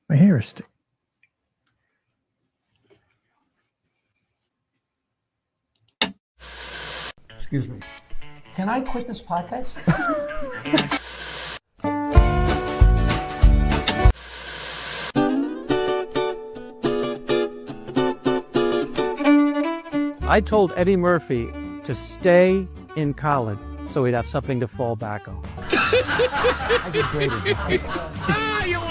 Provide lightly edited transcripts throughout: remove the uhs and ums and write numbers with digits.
My hair is sticky. Excuse me. Can I quit this podcast? I told Eddie Murphy to stay in college so he'd have something to fall back on. I get great advice.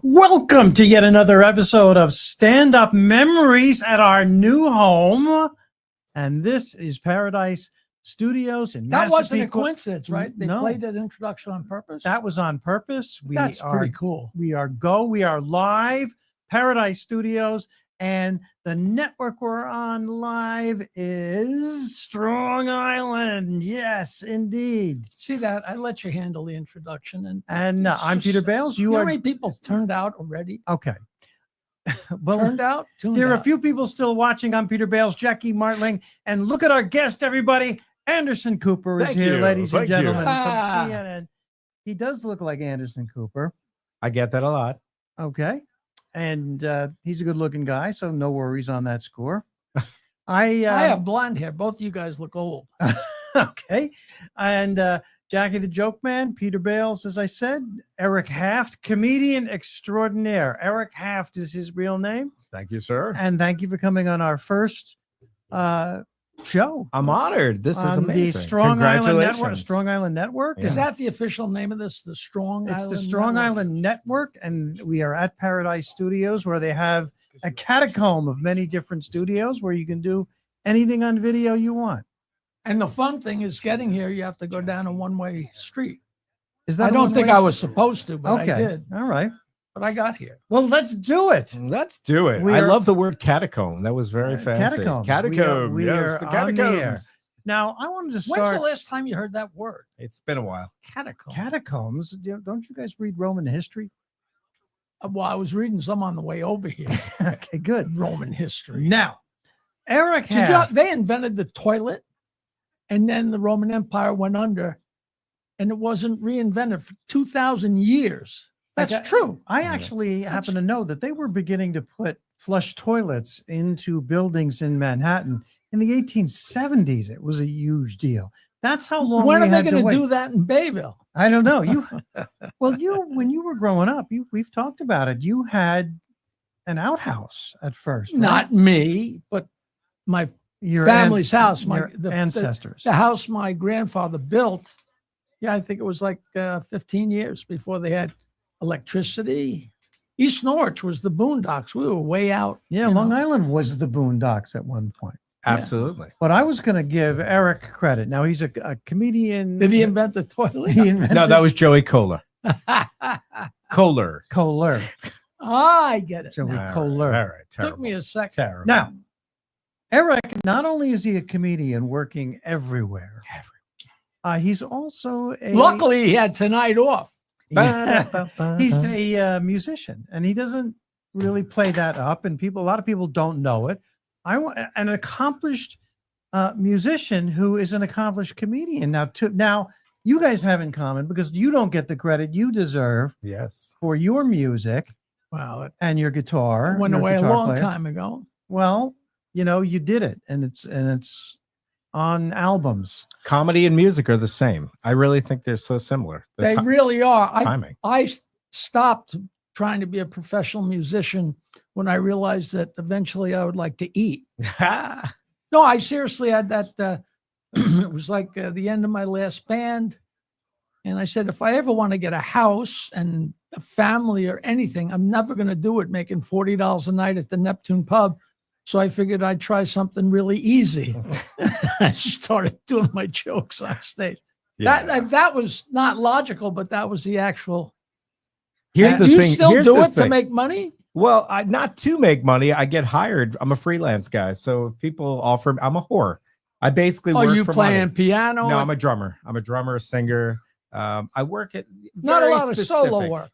Welcome to yet another episode of Stand Up Memories at our new home. And this is Paradise Studios in That wasn't a Massapequa. coincidence, right? They No. played that introduction on purpose. That was on purpose. That's pretty cool. We are live, Paradise Studios, and the network we're on live is Strong Island. Yes, indeed. See that? I let you handle the introduction. And I'm Peter Bales. You know how many people turned out already? Okay. Well, Tuned out? There are a few people still watching. I'm Peter Bales, Jackie Martling, and look at our guest, everybody. Anderson Cooper is here, ladies and gentlemen, from CNN. He does look like Anderson Cooper. I get that a lot. Okay. And he's a good-looking guy, so no worries on that score. I have blonde hair. Both of you guys look old. Okay. And Jackie the Joke Man, Peter Bales, as I said, Eric Taft, comedian extraordinaire. Eric Taft is his real name. Thank you, sir. And thank you for coming on our first show. I'm honored. This is on amazing. The Strong Island Network. Congratulations. Strong Island Network. Yeah. Is that the official name of this? The Strong Island It's the Strong Network? Island Network, and we are at Paradise Studios, where they have a catacomb of many different studios where you can do anything on video you want. And the fun thing is getting here, you have to go down a one-way street. Is that I a don't think one-way I was supposed to, but Okay. I did. All right. But I got here. Well, let's do it. Let's do it. We I are- love the word catacomb. That was very fancy. Catacombs. Catacomb. We yes, are the on the air. catacombs. Now, I wanted to When's the start last time you heard that word? It's been a while. Catacomb. catacombs. Don't you guys read Roman history? Well, I was reading some on the way over here. Okay, good. Roman history. Now, Eric Did you know, Taft. they invented the toilet, and then the Roman Empire went under, and it wasn't reinvented for 2,000 years. That's Okay. true. I actually happen to know that they were beginning to put flush toilets into buildings in Manhattan in the 1870s. It was a huge deal. That's how long. When we are they had to going to wait. do that in Bayville? I don't know. When you were growing up, we've talked about it. You had an outhouse at first, right? Not me, but my Your family's house. your The ancestors. the house my grandfather built. Yeah, I think it was like 15 years before they had electricity. East Norwich was the boondocks. We were way out. Yeah, you Long know. Island was the boondocks at one point. Absolutely. But I was going to give Eric credit. Now, he's a comedian. Did he invent the toilet? He invented No, that was Joey Kohler. Kohler. Kohler. I get it. Joey now. Kohler. All right. Took me a second. Terrible. Now, Eric, not only is he a comedian working everywhere, he's also a. Luckily, he had tonight off. Yeah, he's a musician, and he doesn't really play that up, and a lot of people don't know it. I want an accomplished musician who is an accomplished comedian. Now, you guys have in common because you don't get the credit you deserve Yes. for your music Wow, it and your guitar. went your away a guitar long player. time ago. Well, you did it, and it's on albums. Comedy and music are the same. I really think they're so similar. The They really are. timing. I stopped trying to be a professional musician when I realized that eventually I would like to eat. No, I seriously had that. It was like the end of my last band. And I said, if I ever want to get a house and a family or anything, I'm never going to do it making $40 a night at the Neptune pub. So I figured I'd try something really easy. I started doing my jokes on stage. Yeah. That was not logical, but that was the actual. Here's the do you thing. still Here's do the it to thing. make money? Well, not to make money. I get hired. I'm a freelance guy. So if people offer, I'm a whore. I basically Are work you for playing money. piano? No, I'm a drummer. I'm a drummer, a singer. I work at not a very lot of solo specific- work.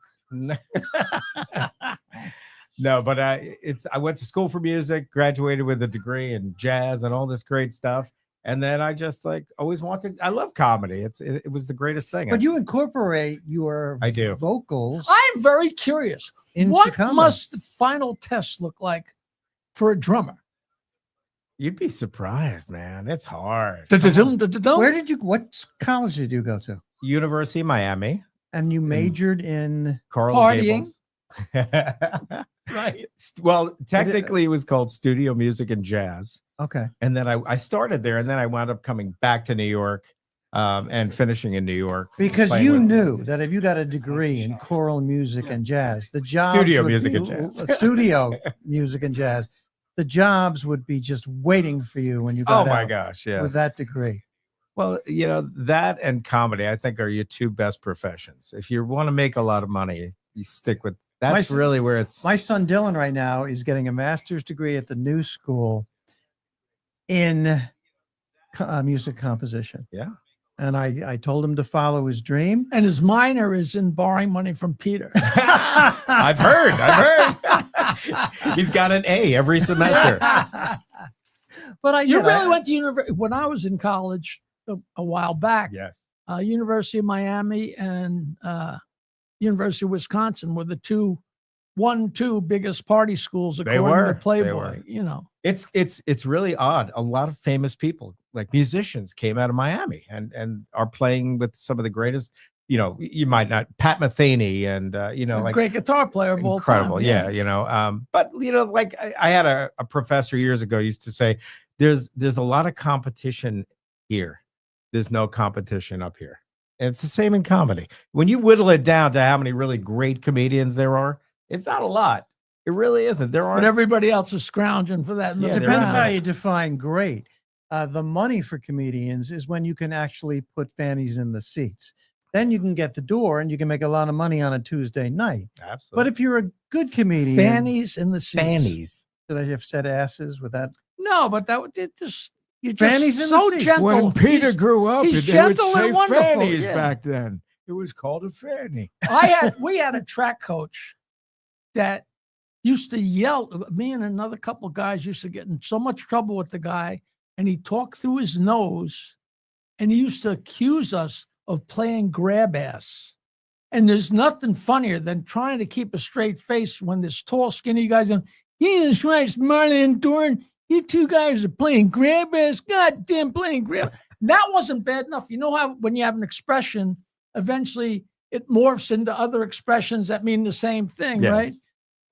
No, but I went to school for music, graduated with a degree in jazz and all this great stuff. And then I just like always wanted. I love comedy. It was the greatest thing. But you incorporate your I do. vocals. I'm very curious. into What comedy. must the final test look like for a drummer? You'd be surprised, man. It's hard. Where did you? What college did you go to? University of Miami. And you majored in Coral Partying. Gables. Right. Well, technically it was called Studio Music and Jazz. okay. And then I started there, and then I wound up coming back to New York and finishing in New York. Because playing you with- knew that if you got a degree in choral music and jazz, the jobs Studio would music be- and jazz. studio music and jazz, the jobs would be just waiting for you when you Oh got my out gosh, yeah. with that degree. Well, that and comedy, I think, are your two best professions. If you want to make a lot of money, you stick with. That's son- really where it's. My son Dylan right now is getting a master's degree at the New School in music composition. Yeah. And I told him to follow his dream. And his minor is in borrowing money from Peter. I've heard. He's got an A every semester. But You really went to university. When I was in college a while back, Yes. University of Miami and University of Wisconsin were the two biggest party schools They according were. to They Playboy. were. You know, It's really odd. A lot of famous people, like musicians, came out of Miami and are playing with some of the greatest. You might not Pat Metheny and a like great guitar player of all incredible. time. Yeah. But like I had a professor years ago used to say, there's a lot of competition here. There's no competition up here. And it's the same in comedy. When you whittle it down to how many really great comedians there are, it's not a lot. It really isn't. There But aren't. everybody else is scrounging for that. Yeah, middle there Depends are. ground. how you define great. The money for comedians is when you can actually put fannies in the seats. Then you can get the door and you can make a lot of money on a Tuesday night. Absolutely. But if you're a good comedian, Fannies in the seats. fannies. did I have said asses with that? No, but that it just you're Fannies just in the so seats. gentle. When Peter He's- grew up, he's they would gentle and say wonderful, fannies yeah. back then. It was called a fanny. we had a track coach that used to yell. Me and another couple guys used to get in so much trouble with the guy, and he talked through his nose, and he used to accuse us of playing grab ass. And there's nothing funnier than trying to keep a straight face when this tall, skinny guy's going, Jesus Christ, Marley and Doran, you two guys are playing grab ass. Goddamn, playing grab. That wasn't bad enough. You know how when you have an expression, eventually it morphs into other expressions that mean the same thing, Yes. right?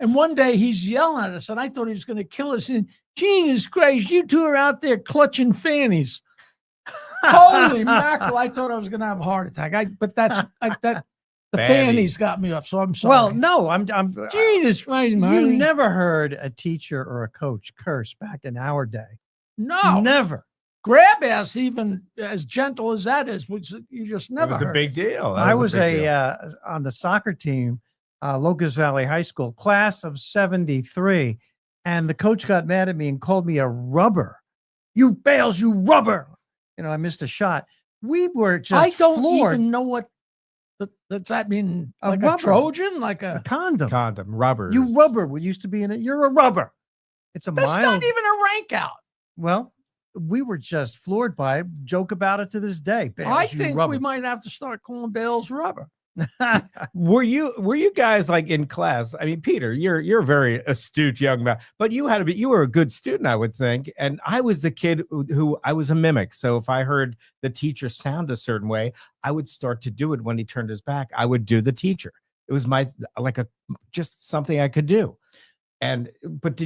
And one day he's yelling at us, and I thought he was going to kill us. And Jesus Christ, you two are out there clutching fannies. Holy mackerel! I thought I was going to have a heart attack. The fannies got me up, so I'm sorry. Well, no, I'm Jesus Christ, you Marley. never heard a teacher or a coach curse back in our day. No, Never. grab ass, even as gentle as that is, which you just It never was a heard. big deal. That I was a big deal. on the soccer team, Locust Valley High School, class of 73. And the coach got mad at me and called me a rubber. You Bales, you rubber. I missed a shot. We were just I don't floored. even know what does that mean. A Like a rubber. Trojan, like A a. condom. Condom, rubbers. You rubber. We used to be in it. You're a rubber. It's a That's mild. not even a rank out. Well, we were just floored by it. Joke about it to this day. Bales, I you think rubber. we might have to start calling Bales rubber. Were you guys like in class? I mean, Peter, you're a very astute young man, but you were a good student, I would think. And I was the kid who I was a mimic. So if I heard the teacher sound a certain way, I would start to do it. When he turned his back, I would do the teacher. It was just something I could do. But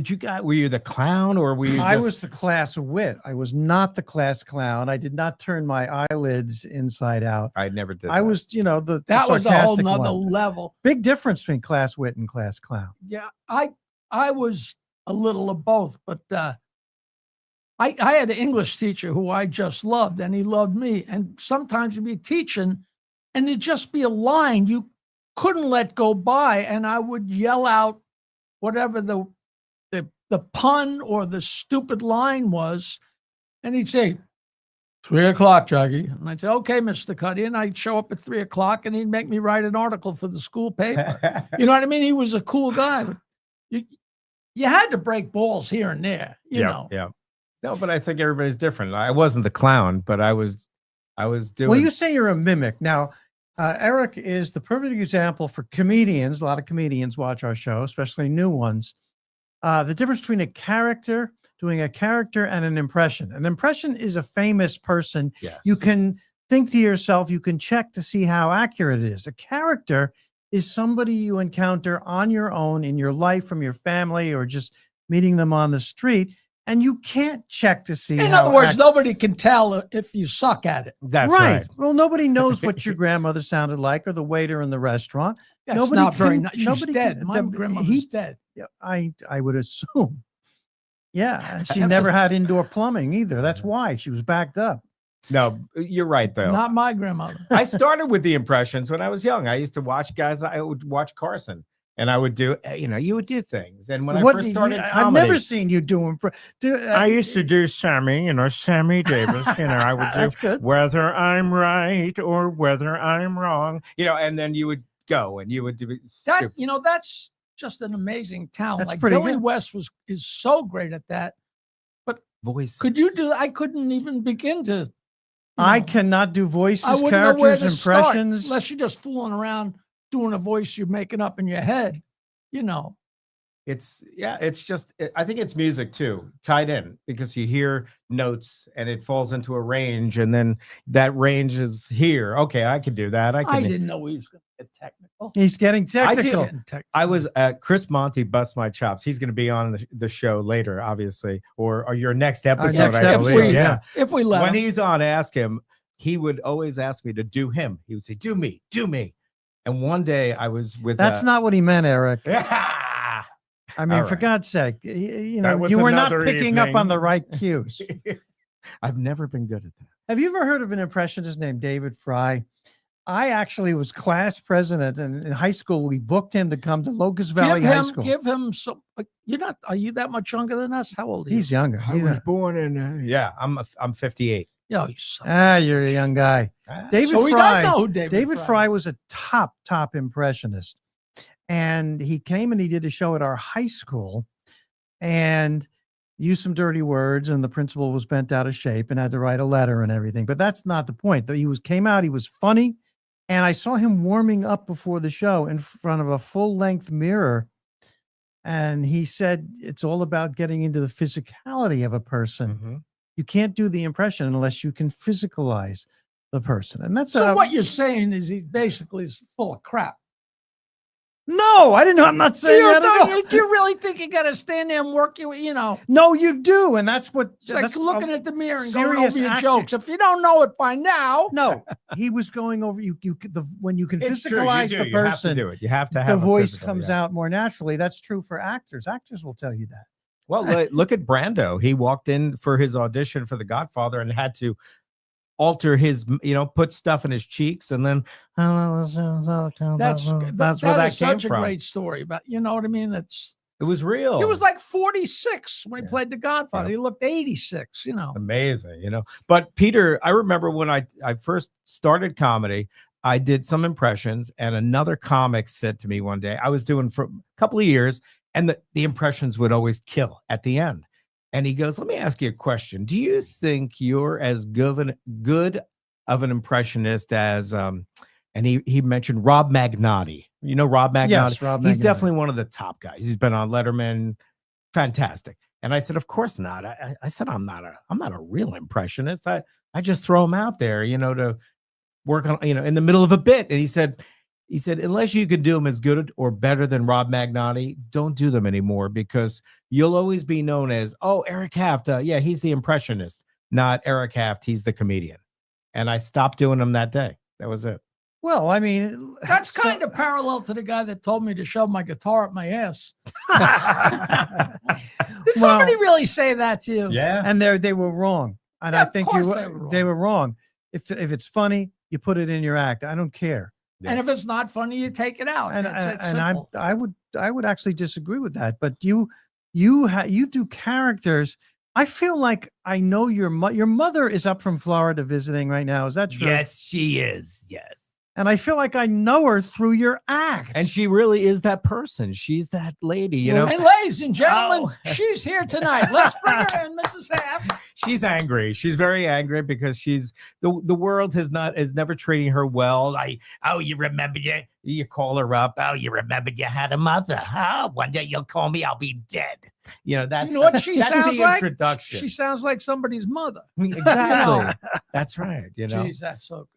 were you the clown or were you? I was the class wit. I was not the class clown. I did not turn my eyelids inside out. I never did. I that. was, the That was a whole sarcastic nother one. level. Big difference between class wit and class clown. Yeah, I was a little of both, but I had an English teacher who I just loved, and he loved me. And sometimes he'd be teaching, and it'd just be a line you couldn't let go by, and I would yell out whatever the pun or the stupid line was, and he'd say, 3 o'clock, Jackie. And I'd say, okay, Mr. Cuddy. And I'd show up at 3 o'clock and he'd make me write an article for the school paper. You know what I mean? He was a cool guy. But you had to break balls here and there, you know. Yeah. No, but I think everybody's different. I wasn't the clown, but I was doing. Well, you say you're a mimic. Now, Eric is the perfect example for comedians. A lot of comedians watch our show, especially new ones. The difference between doing a character and an impression. An impression is a famous person. Yes. You can think to yourself, you can check to see how accurate it is. A character is somebody you encounter on your own in your life from your family or just meeting them on the street. And you can't check to see. In how other words, nobody can tell if you suck at it. That's right. right. Well, nobody knows what your grandmother sounded like or the waiter in the restaurant. That's Nobody not very can- nice. She's nobody dead. can- My the- grandmother's he- dead. Yeah, I would assume. Yeah, and she That never was- had indoor plumbing either. That's why she was backed up. No, you're right though. Not my grandmother. I started with the impressions when I was young. I used to watch guys. I would watch Carson, and I would do. You would do things. And when I first started I've comedy, never seen you do. I used to do Sammy, Sammy Davis. I would do That's good. whether I'm right or whether I'm wrong. and then you would go and you would do That stupid. that's just an amazing talent. That's Like pretty Billy good. West is so great at that. voice. Could you do? I couldn't even begin to. I cannot do voices, I wouldn't know where characters, to start impressions. unless you're just fooling around doing a voice you're making up in your head. It's just. I think it's music too, tied in because you hear notes and it falls into a range, and then that range is here. Okay, I could do that. I I can. didn't know he was going to get technical. He's getting I did. technical. Getting technical. I was at Chris Monty Bust My Chops. He's going to be on the show later, obviously, or your next episode. next I episode, believe. yeah. If we let When him. he's on, ask him. He would always ask me to do him. He would say, "Do me, do me." And one day I was with. That's not what he meant, Eric. Yeah. I mean, All for right. God's sake, That was you were not another picking up on evening. the right cues. I've never been good at that. Have you ever heard of an impressionist named David Fry? I actually was class president, and in high school, we booked him to come to Locust Valley High School. Give him some. You're not. Are you that much younger than us? How old are you? He's younger. I He's was not- born in. Yeah, I'm 58. Yeah, you suck. You're a young guy. David So we Fry. don't know who David Fry was a top impressionist. And he came and he did a show at our high school and used some dirty words, and the principal was bent out of shape and had to write a letter and everything. But that's not the point. He came out, he was funny. And I saw him warming up before the show in front of a full-length mirror. And he said, it's all about getting into the physicality of a person. Mhm. You can't do the impression unless you can physicalize the person. And that's So what you're saying is he basically is full of crap. no, I didn't know. I'm not Do saying that at all. you really think you got to stand there and work No, you do. And that's what It's like that's looking at the mirror and going serious over your acting. jokes. If you don't know it by now, No, he was going over when you can It's true, you physicalize do. the You have to person, do it. You have to the have a voice physical, comes yeah. out more naturally. That's true for actors. Actors will tell you that. Well, look at Brando. He walked in for his audition for The Godfather and had to alter his, put stuff in his cheeks, and then that's where that that is came such from. a great story. But you know what I mean? It was real. He was like 46 when he Yeah. played The Godfather. Yeah. He looked 86. amazing. But Peter, I remember when I first started comedy, I did some impressions, and another comic said to me one day, I was doing for a couple of years, and the impressions would always kill at the end. And he goes, let me ask you a question. Do you think you're as good of an impressionist as, and he mentioned Rob Magnotti. You know Rob Magnotti? Yes, Rob He's Magnotti. definitely one of the top guys. He's been on Letterman. Fantastic. And I said, of course not. I said, I'm not a real impressionist. I just throw him out there, to work on, in the middle of a bit. And he said, unless you can do them as good or better than Rob Magnotti, don't do them anymore, because you'll always be known as, Eric Taft. He's the impressionist, not Eric Taft. He's the comedian. And I stopped doing them that day. That was it. Well, I mean, That's kind of parallel to the guy that told me to shove my guitar up my ass. Did somebody really say that to you? Yeah. and they were wrong. And Yeah, I of think course they were wrong. If it's funny, you put it in your act. I don't care. And if it's not funny, you take it out. And It's and simple. I would actually disagree with that. But you do characters. I feel like I know your mother is up from Florida visiting right now. Is that true? Yes, she is. Yes. And I feel like I know her through your act. And she really is that person. She's that lady, you know. And ladies and gentlemen, Oh. she's here tonight. Let's bring her in, Mrs. Taft. She's angry. She's very angry because she's the world is never treating her well. Like, oh, you remember you call her up. Oh, you remember you had a mother. Oh, one day you'll call me, I'll be dead. You know, that's You know what she that's sounds the like? introduction. She sounds like somebody's mother. Exactly. That's right. You know, Jeez, that's so,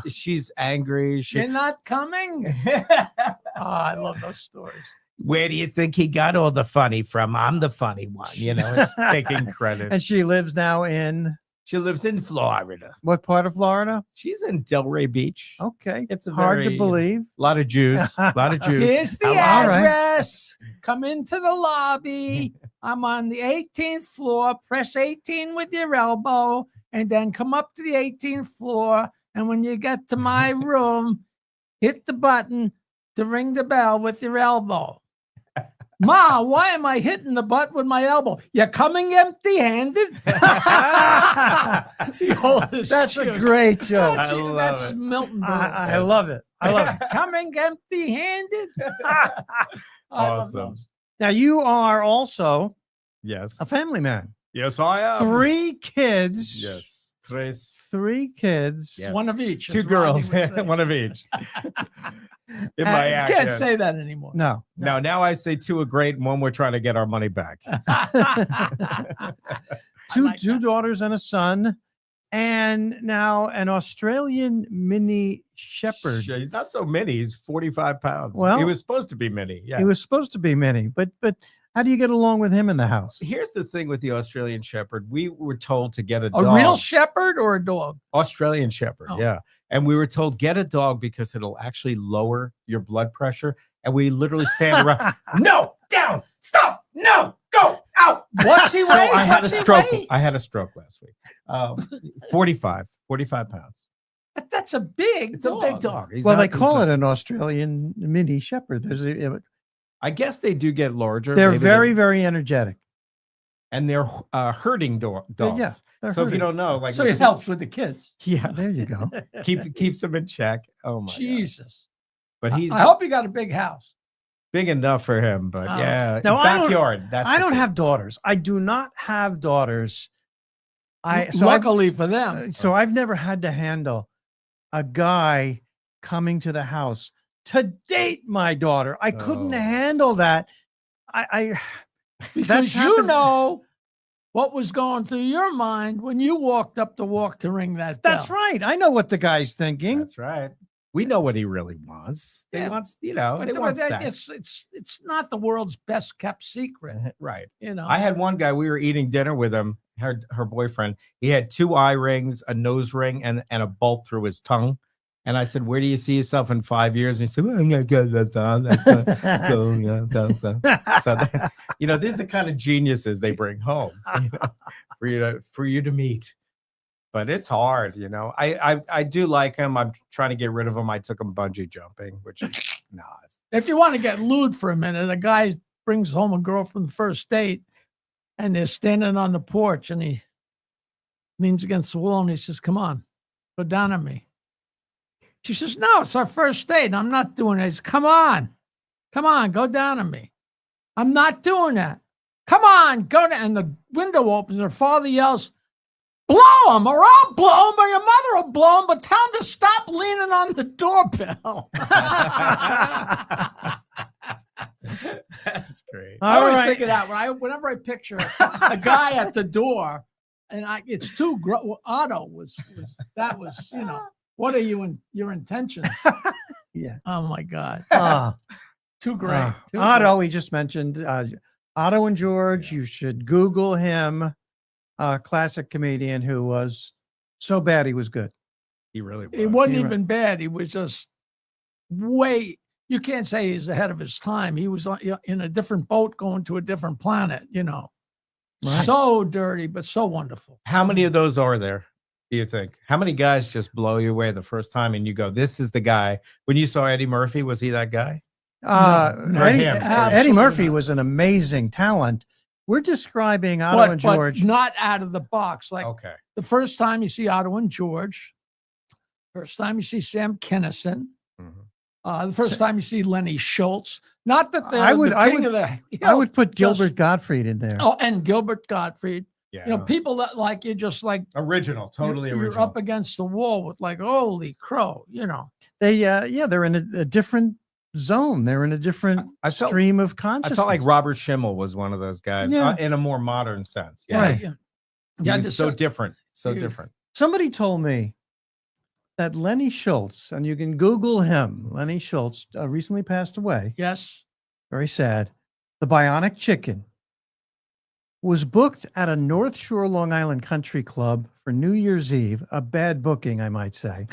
she's angry. You're not coming? Oh, I love those stories. Where do you think he got all the funny from? I'm the funny one, you know, it's taking credit. And she lives now in She lives in Florida. what part of Florida? She's in Delray Beach. Okay. It's a hard very, to believe. A lot of Jews. A lot of Jews. Here's the All right. address. Come into the lobby. I'm on the 18th floor. Press 18 with your elbow and then come up to the 18th floor. And when you get to my room, hit the button to ring the bell with your elbow. Ma, why am I hitting the button with my elbow? You're coming empty-handed? That's a great joke. I love That's it. Milton Berle. I love it. I love it. Coming empty-handed? I love Awesome. those. Now you are also Yes. a family man. Yes, I am. 3 kids. Yes. Tres. 3 kids. Yes. One of each. 2 as girls. Rodney would say. One of each. In my act. Can't yes. say that anymore. No. No, now I say 2 are great and 1 we're trying to get our money back. Two daughters and a son, and now an Australian mini shepherd. He's not so mini. He's 45 pounds. Well, he was supposed to be mini. Yeah. He was supposed to be mini, but how do you get along with him in the house? Here's the thing with the Australian Shepherd. We were told to get a A dog. real shepherd or a dog? Australian Shepherd, Oh. yeah. And we were told get a dog because it'll actually lower your blood pressure. And we literally stand around. No, down, stop, no, go, out. What's he So weigh? I had a What's he stroke. weigh? I had a stroke last week. 45 pounds. That's a big It's a big dog. He's Well, not- they he's call not- it an Australian mini shepherd. I guess they do get larger. They're Maybe very, very energetic. and they're herding dogs. Yeah, they're So if you herding. don't know, like So it helps with the kids. yeah, There you go. keeps them in check. Oh my God. Jesus. But he's I hope you got a big house. big enough for him. But Oh. yeah, Now, I don't- backyard. That's I the don't thing. have daughters. I do not have daughters. So Luckily for them. I've never had to handle a guy coming to the house to date my daughter. I couldn't Oh. handle that. I Because you happened- know what was going through your mind when you walked up the walk to ring that bell. That's right. I know what the guy's thinking. That's right. We know what he really wants. They Yeah. wants, they But want that- sex. it's not the world's best kept secret. Right. You know. I had one guy, we were eating dinner with him, her boyfriend. He had 2 eye rings, a nose ring, and a bolt through his tongue. And I said, where do you see yourself in 5 years? And he said, well, I'm gonna get that done. So, these are the kind of geniuses they bring home for you to meet. But it's hard, I do like him. I'm trying to get rid of him. I took him bungee jumping, which is If you want to get lewd for a minute, a guy brings home a girl from the first date and they're standing on the porch and he leans against the wall and he says, come on, go down on me. She says, no, it's our first date. I'm not doing it. He says, come on, go down on me. I'm not doing that. Come on, go down. And the window opens and her father yells, blow him or I'll blow him or your mother will blow him, but tell him to stop leaning on the doorbell. That's great. I All always right. think of that whenever I picture a guy at the door, and it's too Otto was what are your intentions? Yeah. Oh my God, Ah, too great. Too Otto, we just mentioned Otto and George. You should Google him. A classic comedian who was so bad he was good. He really was. It wasn't You're even bad. He was just way. You can't say he's ahead of his time. He was in a different boat going to a different planet. Right. So dirty, but so wonderful. How many of those are there, do you think? How many guys just blow you away the first time and you go, this is the guy? When you saw Eddie Murphy, was he that guy? No, Eddie, him. Eddie Absolutely Murphy not. was an amazing talent. We're describing Otto and George. But not out of the box. Like Okay. the first time you see Otto and George, First time you see Sam Kinison. Mhm. The first time you see Lenny Schultz. Not that they're I would- the I king would- of the I hill, would put just- Gilbert Gottfried in there. Oh, and Gilbert Gottfried. Yeah. You know, people that like you just like original, totally you're original. up against the wall with like, holy crow, you know. They're in a different zone. They're in a different I felt- stream of I consciousness. felt like Robert Schimmel was one of those guys Yeah. in a more modern sense. Yeah. Right. Yeah. He Yeah, was just so different. So you- different. Somebody told me that Lenny Schultz, and you can Google him, Lenny Schultz, recently passed away. yes. Very sad. The Bionic Chicken was booked at a North Shore, Long Island country club for New Year's Eve, a bad booking, I might say.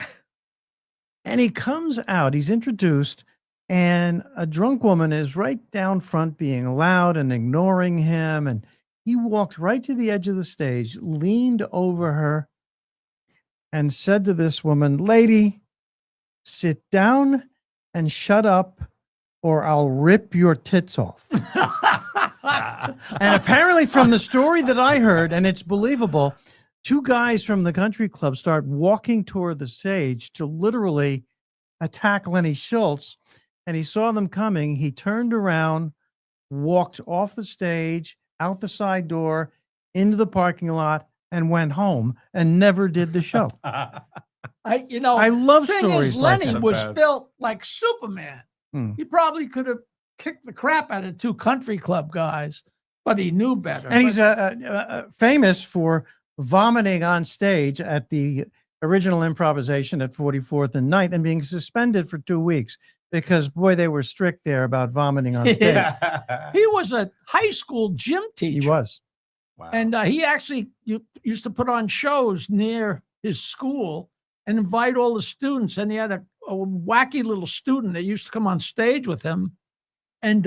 And he comes out, he's introduced, and a drunk woman is right down front being loud and ignoring him. And he walked right to the edge of the stage, leaned over her, and said to this woman, "Lady, sit down and shut up, or I'll rip your tits off." And apparently, from the story that I heard, and it's believable, two guys from the country club start walking toward the stage to literally attack Lenny Schultz. And he saw them coming. He turned around, walked off the stage, out the side door, into the parking lot, and went home and never did the show. You know, I love thing stories is, like Lenny that. was best. built like Superman. Hmm. He probably could have kicked the crap out of two country club guys, but he knew better. And he's But- famous for vomiting on stage at the original improvisation at 44th and 9th and being suspended for 2 weeks because, boy, they were strict there about vomiting on stage. Yeah. he was a high school gym teacher. He was. Wow. And he actually used to put on shows near his school and invite all the students. And he had a wacky little student that used to come on stage with him. And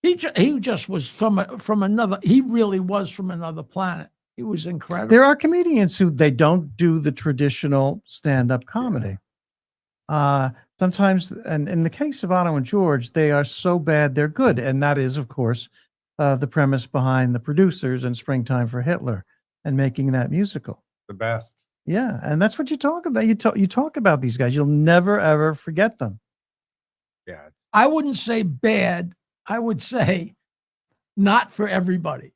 he just was from another. He really was from another planet. He was incredible. There are comedians who they don't do the traditional stand-up comedy. Sometimes, and in the case of Otto and George, they are so bad they're good. And that is, of course, the premise behind the producers and Springtime for Hitler and making that musical. The best. Yeah, and that's what you talk about. You talk about these guys. You'll never ever forget them. Yeah. I wouldn't say bad. I would say not for everybody,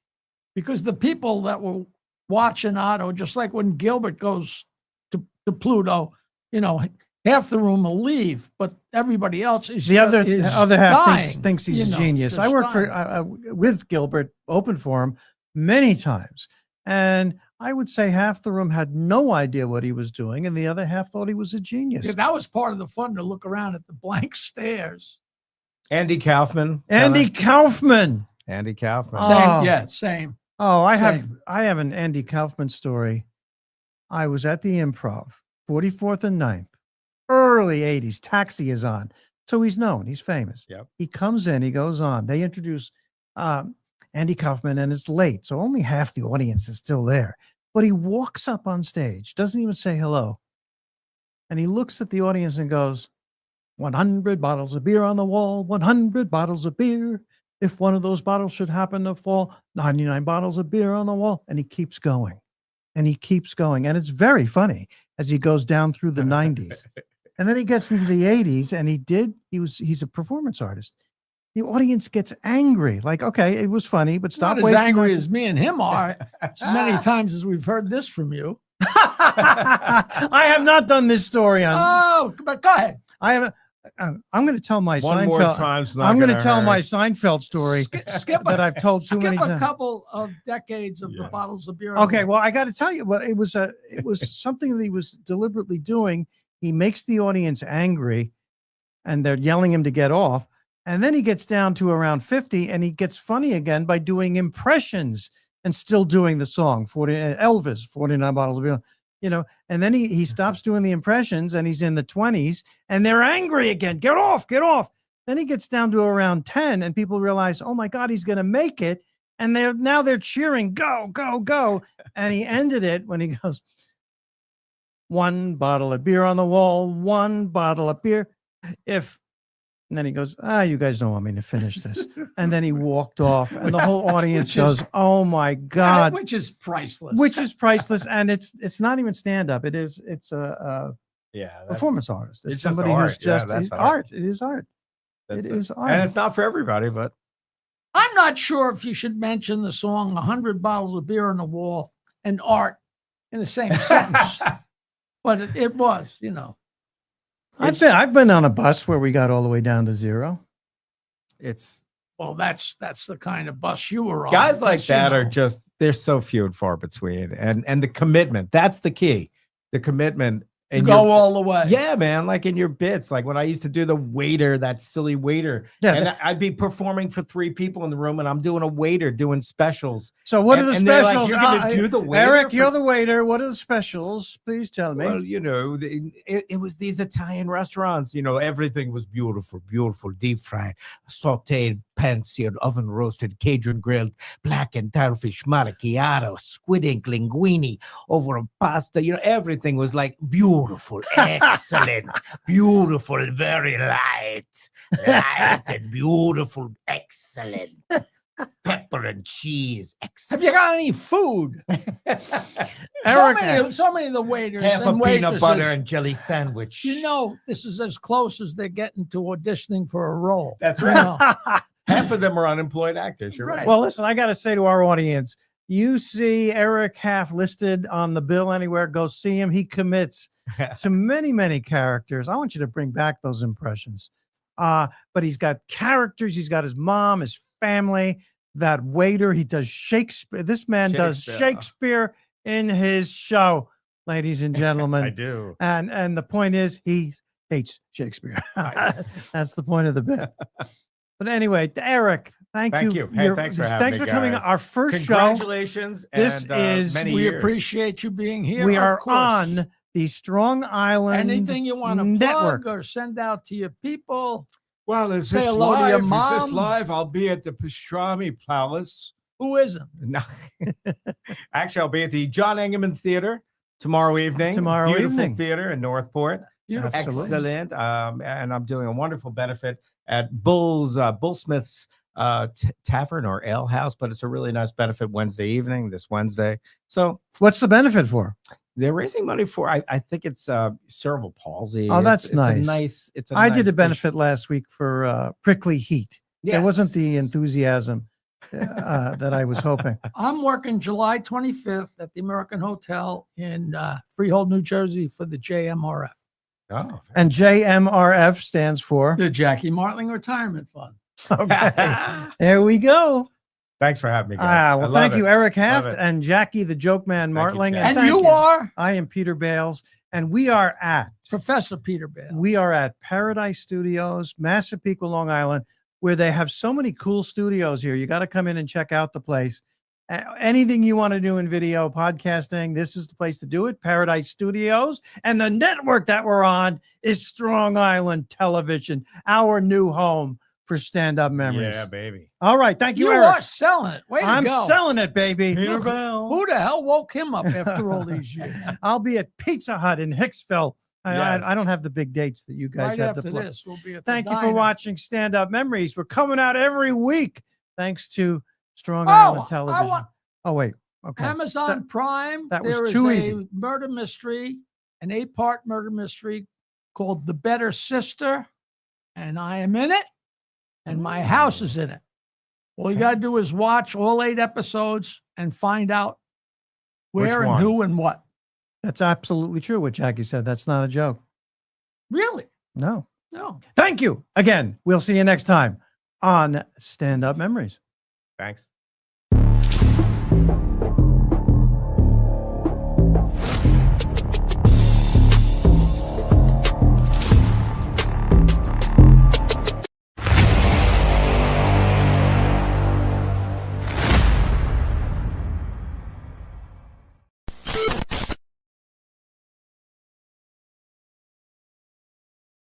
because the people that were watching Otto, just like when Gilbert goes to Pluto, you know, half the room will leave, but everybody else is The other is other half dying, thinks he's you a know, genius. I just worked for dying. with Gilbert, open for him many times, and I would say half the room had no idea what he was doing, and the other half thought he was a genius. Yeah, that was part of the fun, to look around at the blank stares. Andy Kaufman. Andy Kaufman. Andy Kaufman. Oh. Same, yeah, same. Oh, I Same. have an Andy Kaufman story. I was at the Improv, 44th and 9th, early 80s. Taxi is on. So he's known. He's famous. Yep. He comes in, he goes on. They introduce Andy Kaufman, and it's late. So only half the audience is still there. But he walks up on stage, doesn't even say hello. And he looks at the audience and goes, 100 bottles of beer on the wall, 100 bottles of beer. If one of those bottles should happen to fall, 99 bottles of beer on the wall. And he keeps going. And he keeps going. And it's very funny as he goes down through the 90s. And then he gets into the 80s, and he's a performance artist. The audience gets angry. Like, okay, it was funny, but stop Not as wasting angry my- as me and him are. As many times as we've heard this from you. I have not done this story on. Oh, but go ahead. I haven't. I'm going to tell my One more Seinfeld. time's not I'm going to gonna tell my hurt. Seinfeld story Skip that I've told too many skip a times. couple of decades of the Yes. bottles of beer. Okay, well, I got to tell you, well, it was something that he was deliberately doing. He makes the audience angry, and they're yelling him to get off. And then he gets down to around 50, and he gets funny again by doing impressions and still doing the song. Elvis, 49 bottles of beer. You know, and then he stops doing the impressions, and he's in the 20s, and they're angry again. Get off, get off. Then he gets down to around 10, and people realize, oh my God, he's going to make it. And they're cheering, go, go, go. And he ended it when he goes, 1 bottle of beer on the wall, 1 bottle of beer. And then he goes, you guys don't want me to finish this. And then he walked off, and the whole audience Which goes, is- oh my God. which is priceless. Which is priceless, and it's not even stand up. It's a Yeah. that's- performance artist. It's it's just somebody art. who's Yeah, just that's it's art. art. It is art. that's It it. is art. And it's not for everybody, but I'm not sure if you should mention the song 100 Bottles of Beer on the Wall and art in the same sentence, but it was, you know. I've been on a bus where we got all the way down to 0. it's Well, that's the kind of bus you were on. guys like because, you that are know, just, they're so few and far between. And the commitment, that's the key. The commitment. to And go all the way. yeah, man, like in your bits, like when I used to do the waiter, that silly waiter, Yeah. and I'd be performing for 3 people in the room, and I'm doing a waiter doing specials. So what And- are the and they're like, specials? "You're gonna do the waiter Eric, for-" you're the waiter. What are the specials? Please tell me. Well, you know, it was these Italian restaurants. You know, everything was beautiful, beautiful, deep fried, sautéed, pan-seared, oven roasted, Cajun grilled, blackened tarfish, macchiato, squid ink, linguine over a pasta. You know, everything was like beautiful, excellent, beautiful, very light and beautiful, excellent. Pepper and cheese, Have excellent. you got any food? Eric, so many of the waiters Half a and peanut butter waitresses, and jelly sandwich. you know, this is as close as they're getting to auditioning for a role. That's You right. know? Half of them are unemployed actors. You're right. Right. well, listen, I got to say to our audience, you see Eric Taft listed on the bill anywhere, go see him. He commits to many, many characters. I want you to bring back those impressions. But he's got characters. He's got his mom, his family, that waiter. He does Shakespeare. This man does Shakespeare. Shakespeare in his show, ladies and gentlemen. I do. And the point is, he hates Shakespeare. That's the point of the bit. But anyway, Eric, thank Thank you. you. Hey, thanks for having Thanks me, for coming. guys. Our first show. Congratulations. This and, is- many We years. appreciate you being here. We of are course. on the Strong Island Anything you want to Network. plug or send out to your people? Well, is Say this hello to live? your Is this mom. live? I'll be at the Pastrami Palace. Who isn't? No. Actually, I'll be at the John Engelman Theater tomorrow evening. Tomorrow Beautiful evening. theater in Northport. Beautiful. Absolutely. Excellent. And I'm doing a wonderful benefit at Bullsmith's Tavern or Ale House, but it's a really nice benefit Wednesday evening, this Wednesday. So What's the benefit for? they're raising money for, I think it's cerebral palsy. Oh, that's It's a nice. It's a I did nice- a benefit last week for prickly heat. It wasn't the Yes. enthusiasm that I was hoping. I'm working July 25th at the American Hotel in Freehold, New Jersey for the JMRF, Oh, And JMRF stands for. the Jackie Martling Retirement Fund. Okay, there we go. thanks for having me. Guys. Well, thank you, Eric Love Taft it. and Jackie, the joke man, Thank you, Martling. Jack. And thank you are I am Peter Bales, and we are at Professor Peter Bales. Paradise Studios, Massapequa, Long Island, where they have so many cool studios here. You got to come in and check out the place. Anything you want to do in video podcasting, this is the place to do it. Paradise Studios. And the network that we're on is Strong Island Television, our new home for stand-up memories. Yeah, baby. All right. Thank you, You Eric. are selling it. Way to I'm go. selling it, baby. Peter Bales. Who the hell woke him up after all these years? I'll be at Pizza Hut in Hicksville. Yes. I don't have the big dates that you guys Right have after to plug. this, we'll be at the Thank you for diner. watching Stand Up Memories. We're coming out every week thanks to Strong Oh, Island I Television. want Oh, wait. Okay. Amazon Prime. that was there is too a easy. murder mystery, an 8-part murder mystery called The Better Sister, and I am in it, and my house is in it. All you got to do is watch all 8 episodes and find out Which where and one? who and what. That's absolutely true what Jackie said. That's not a joke. Really? No. No. Thank you. Again, we'll see you next time on Stand Up Memories. Thanks.